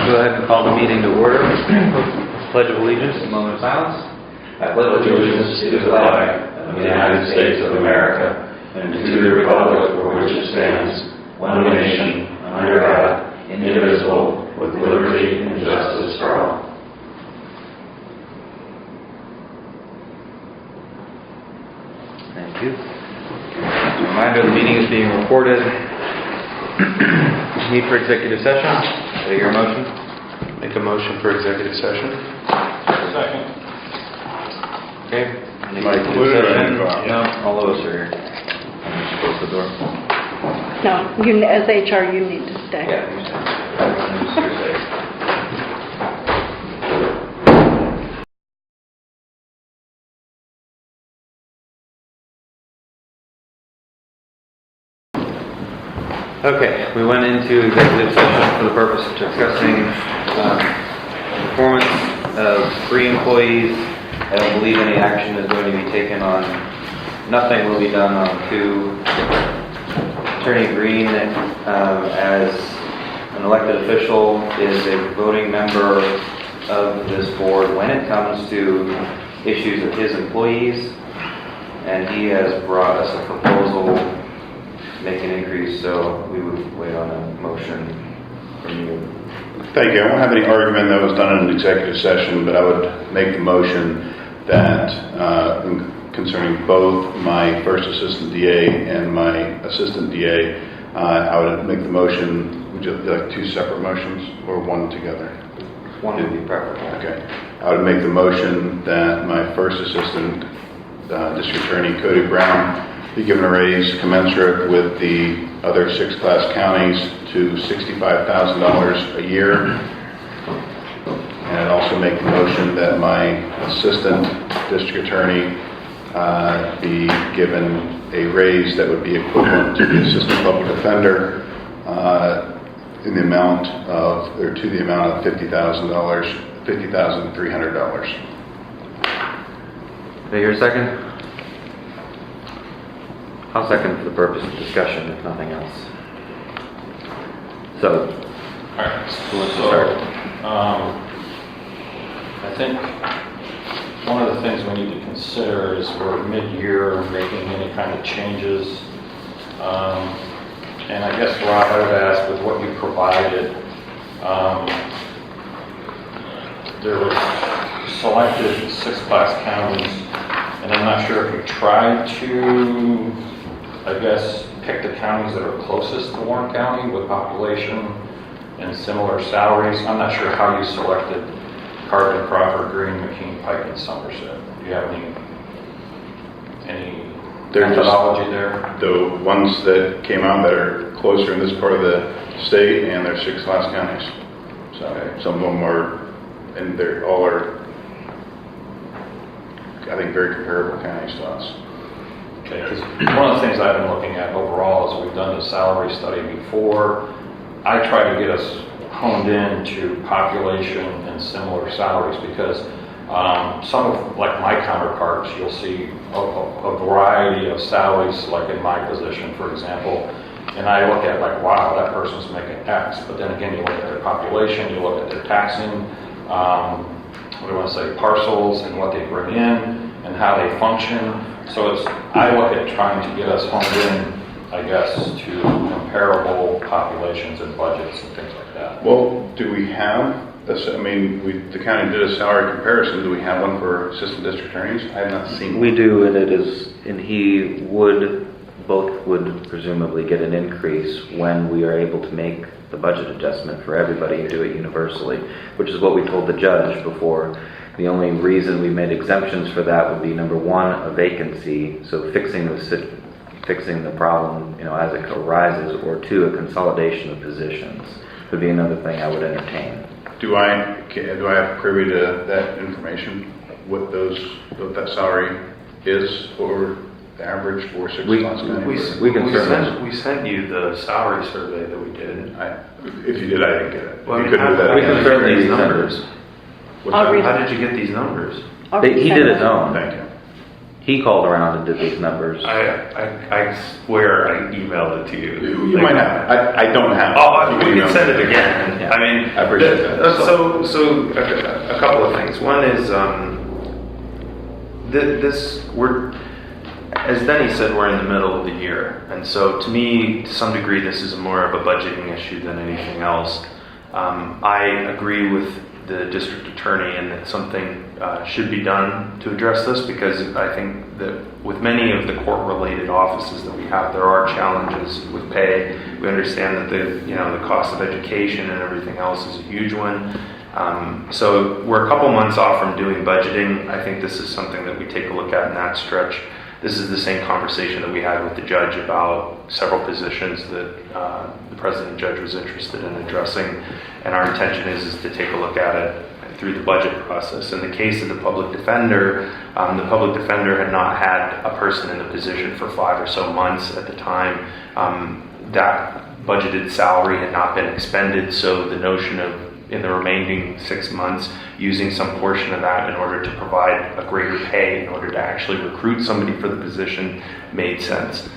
Go ahead and call the meeting to order. Pledge of allegiance, a moment of silence. I pledge allegiance to the flag of the United States of America and to the republic for which it stands, one nation, under God, indivisible, with liberty and justice for all. Thank you. As a reminder, the meeting is being recorded. Need for executive session? Do I hear a motion? Make a motion for executive session. Second. Okay. Any Mike, executive session? Clue. No, all of us are here. I'm just close the door. No, you, as HR, you need to stay. Yeah, you said. Everyone is here safe. Okay, we went into executive session for the purpose of discussing performance of 3 employees. I don't believe any action is going to be taken on, nothing will be done on 2. Attorney Green, as an elected official, is a voting member of this board when it comes to issues of his employees, and he has brought us a proposal to make an increase, so we would wait on a motion from you. Thank you. I won't have any argument that was done in an executive session, but I would make the motion that concerning both my first assistant DA and my assistant DA, I would make the motion. Would you like 2 separate motions or one together? One would be preferable. Okay. I would make the motion that my first assistant district attorney, Cody Brown, be given a raise commensurate with the other 6 class counties to $65,000 a year. And I'd also make the motion that my assistant district attorney be given a raise that would be equivalent to the assistant public defender in the amount of, or to the amount of $50,300. Do I hear a second? I'll second for the purpose of discussion, if nothing else. So, Alright, who wants to start? I think one of the things we need to consider is we're mid-year making any kind of changes. And I guess, Rob, I would ask with what you provided, there were selected 6 class counties, and I'm not sure if you tried to, I guess, pick the counties that are closest to Warren County with population and similar salaries. I'm not sure how you selected Carbon, Crawford, Greene, McKean, Pike, and Somerset. Do you have any methodology there? The ones that came out that are closer in this part of the state, and they're 6 class counties. So some of them are, and they're all are, I think, very comparable counties to us. Okay, because one of the things I've been looking at overall is we've done the salary study before. I try to get us honed in to population and similar salaries because some of, like my counterparts, you'll see a variety of salaries, like in my position, for example, and I look at like, wow, that person's making X, but then again, you look at their population, you look at their taxing, what do I want to say, parcels and what they bring in and how they function. So I look at trying to get us honed in, I guess, to comparable populations and budgets and things like that. Well, do we have, the county did a salary comparison. Do we have one for assistant district attorneys? I have not seen one. We do, and he both would presumably get an increase when we are able to make the budget adjustment for everybody and do it universally, which is what we told the judge before. The only reason we made exemptions for that would be, number 1, a vacancy, so fixing the problem, as it arises, or 2, a consolidation of positions would be another thing I would entertain. Do I have privy to that information? What that salary is for the average for 6 class counties? We sent you the salary survey that we did. If you did, I didn't get it. Well, you couldn't do that. we can certainly these resend numbers. What's I'll that? read How did you get these numbers? I'll He did his resend own. Thank you. He called around and did these numbers. I swear I emailed it to you. You might have. I don't have. Oh, we email can send it me. again. Yeah. I mean, I appreciate that. So a couple of things. One is, as Denny said, we're in the middle of the year. And so to me, to some degree, this is more of a budgeting issue than anything else. I agree with the district attorney and that something should be done to address this, because I think that with many of the court-related offices that we have, there are challenges with pay. We understand that the cost of education and everything else is a huge one. So we're a couple months off from doing budgeting. I think this is something that we take a look at in that stretch. This is the same conversation that we had with the judge about several positions that the president judge was interested in addressing, and our intention is to take a look at it through the budget process. In the case of the public defender had not had a person in the position for 5 or so months at the time. That budgeted salary had not been expended, so the notion of in the remaining 6 months using some portion of that in order to provide a greater pay in order to actually recruit somebody for the position made sense.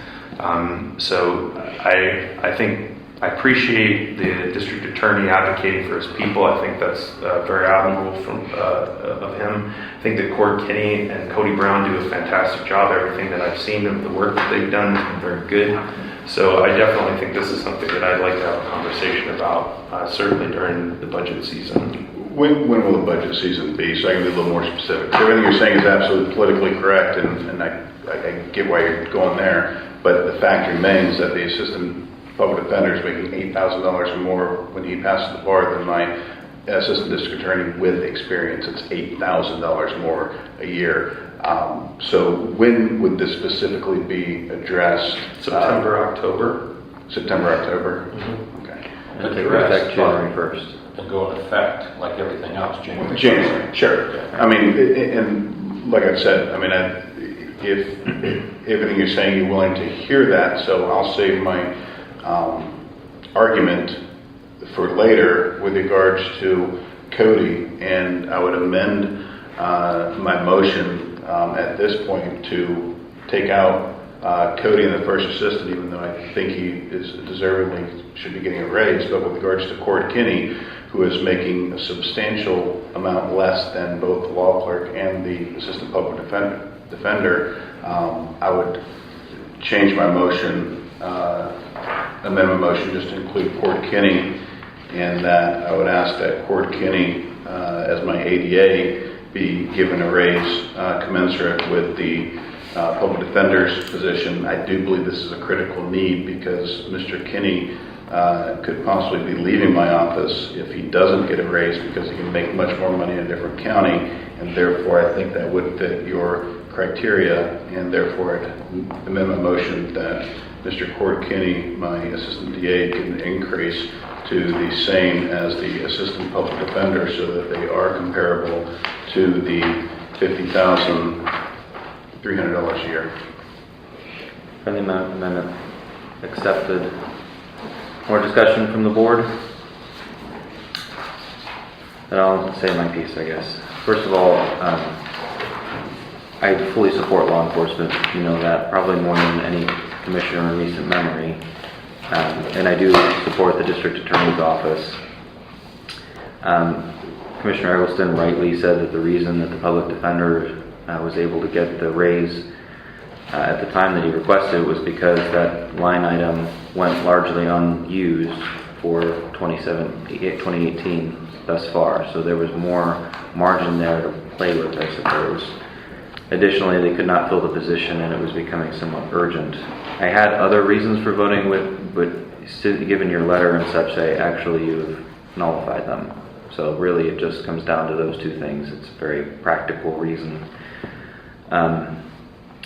So I think I appreciate the district attorney advocating for his people. I think that's very admirable of him. I think that Cord Kinney and Cody Brown do a fantastic job. Everything that I've seen of the work that they've done has been very good. So I definitely think this is something that I'd like to have a conversation about, certainly during the budget season. When will the budget season be? So I can be a little more specific. Everything you're saying is absolutely politically correct, and I get why you're going there. But the fact remains that the assistant public defender is making $8,000 more when he passes the bar than my assistant district attorney with experience. It's $8,000 more a year. So when would this specifically be addressed? September, October. September, October? Mm-hmm. Okay. And take effect January 1st. And go in effect like everything else, January. January, sure. I mean, and like I've said, I mean, if everything you're saying, you're willing to hear that, so I'll save my argument for later with regards to Cody, and I would amend my motion at this point to take out Cody and the first assistant, even though I think he is deservedly should be getting a raise, but with regards to Cord Kinney, who is making a substantial amount less than both the law clerk and the assistant public defender, I would change my motion, amend my motion just to include Cord Kinney, and that I would ask that Cord Kinney, as my ADA, be given a raise commensurate with the public defender's position. I do believe this is a critical need because Mr. Kinney could possibly be leaving my office if he doesn't get a raise because he can make much more money in a different county, and therefore I think that would fit your criteria, and therefore I'd amend my motion that Mr. Cord Kinney, my assistant DA, can increase to the same as the assistant public defender so that they are comparable to the $50,300 a year. Friendly amendment accepted. More discussion from the board? Then I'll say my piece, I guess. First of all, I fully support law enforcement. You know that probably more than any commissioner in recent memory. And I do support the district attorney's office. Commissioner Eggleston rightly said that the reason that the public defender was able to get the raise at the time that he requested was because that line item went largely unused for 2018 thus far. So there was more margin there to play with, I suppose. Additionally, they could not fill the position and it was becoming somewhat urgent. I had other reasons for voting with, but given your letter and such, actually you've nullified them. So really it just comes down to those two things. It's a very practical reason.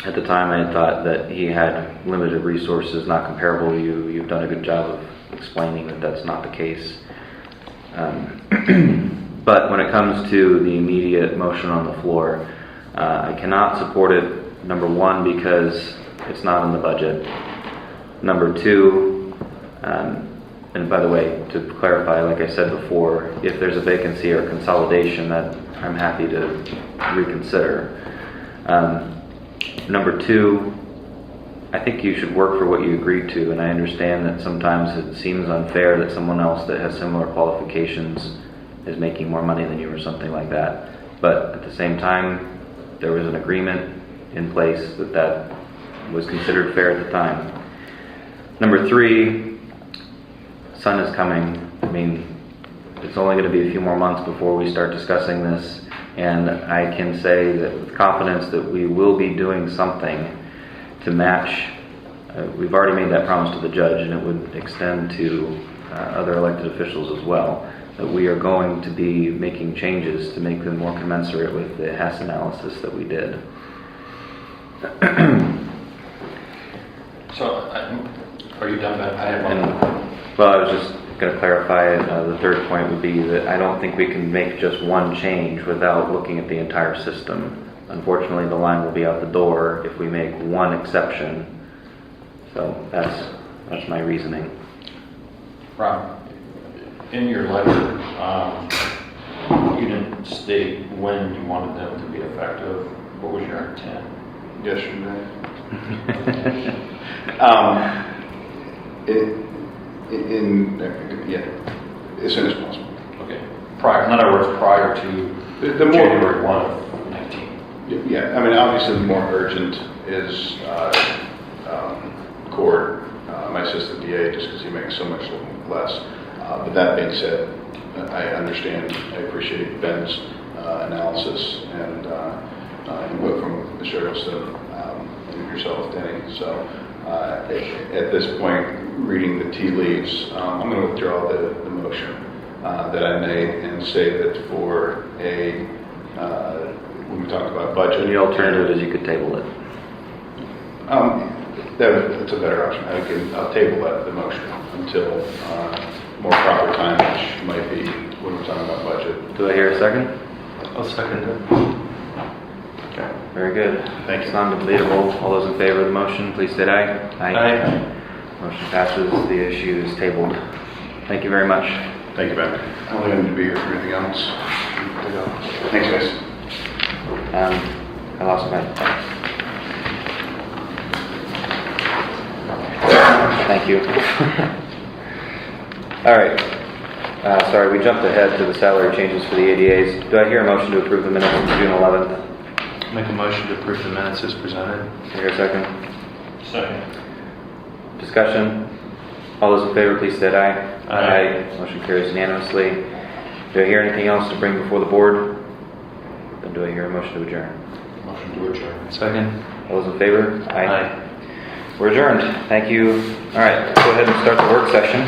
At the time I had thought that he had limited resources, not comparable to you. You've done a good job of explaining that that's not the case. But when it comes to the immediate motion on the floor, I cannot support it, number one, because it's not in the budget. Number two, and by the way, to clarify, like I said before, if there's a vacancy or consolidation, that I'm happy to reconsider. Number two, I think you should work for what you agreed to, and I understand that sometimes it seems unfair that someone else that has similar qualifications is making more money than you or something like that. But at the same time, there was an agreement in place that was considered fair at the time. Number three, sun is coming. I mean, it's only going to be a few more months before we start discussing this, and I can say that with confidence that we will be doing something to match. We've already made that promise to the judge, and it would extend to other elected officials as well, that we are going to be making changes to make them more commensurate with the HAS analysis that we did. So, are you done, Ben? I have one. Well, I was just going to clarify, the third point would be that I don't think we can make just one change without looking at the entire system. Unfortunately, the line will be out the door if we make one exception. So that's my reasoning. Rob, in your letter, you didn't state when you wanted them to be effective. What was your intent? Yesterday. As soon as possible. Okay. Prior, in other words, prior to The more- January 1 of 19. Yeah, I mean, obviously the more urgent is Court, my assistant DA, just because he makes so much less. But that being said, I understand, I appreciate Ben's analysis and input from Mr. Eggleston and yourself, Denny. So at this point, reading the tea leaves, I'm going to withdraw the motion that I made and say that for when we talk about budget. The alternative is you could table it. That's a better option. I'll table the motion until more proper time, which might be when we're talking about budget. Do I hear a second? I'll second it. Okay, very good. Thank you. It's non-debatable. All those in favor of the motion, please state aye. Aye. Motion passes. The issue is tabled. Thank you very much. Thank you, Ben. I don't think I need to be here for anything else. Thanks, guys. I lost my... Thank you. All right. Sorry, we jumped ahead to the salary changes for the ADAs. Do I hear a motion to approve the minutes of June 11th? Make a motion to approve the minutes as presented. Do I hear a second? Second. Discussion? All those in favor, please state aye. Aye. Motion carries unanimously. Do I hear anything else to bring before the board? Then do I hear a motion to adjourn? Motion to adjourn. Second. All those in favor? Aye. We're adjourned. Thank you. All right, let's go ahead and start the work session.